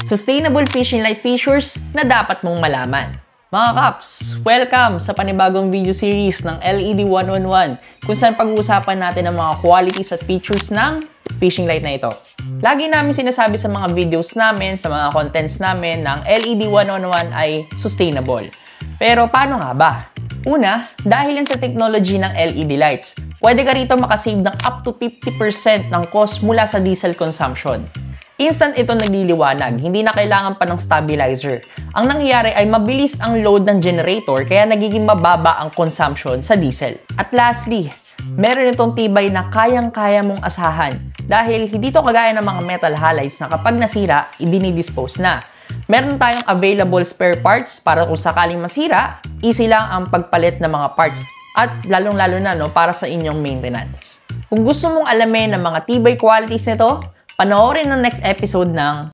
Sustainable fishing life features na dapat mong malaman. Mga Kaps, welcome sa panibagong video series ng LED 111 kung saan pag-uusapan natin ang mga qualities at features ng fishing light na ito. Lagi namin sinasabi sa mga videos namin, sa mga contents namin ng LED 111 ay sustainable. Pero paano nga ba? Una, dahil yan sa technology ng LED lights, pwede ka rito makasave ng up to 50% ng cost mula sa diesel consumption. Instant ito nagliliwanag, hindi na kailangan pa ng stabilizer. Ang nangyayari ay mabilis ang load ng generator kaya nagiging mababa ang consumption sa diesel. At lastly, meron itong tibay na kayang-kaya mong asahan dahil hindi ito kagaya ng mga metal halides na kapag nasira, idinidispose na. Meron tayong available spare parts para kung sakaling masira, easy lang ang pagpalit ng mga parts at lalong-lalo na para sa inyong maintenance. Kung gusto mong alamin ng mga tibay qualities nito, panoorin ang next episode ng